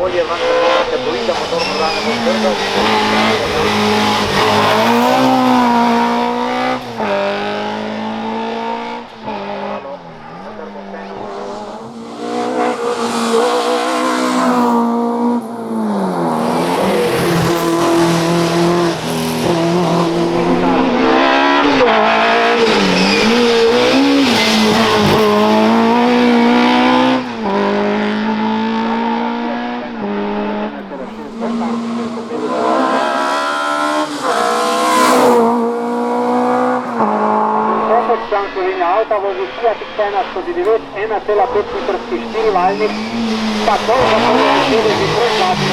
Olje, vendar se boji, da motor morda ne bo zdržal. Boštjan Slovenija avta vozi Fiat Planina 109, 1,5 litrski štirivaljnik, takoj za prvi sedeži pred zadnjo.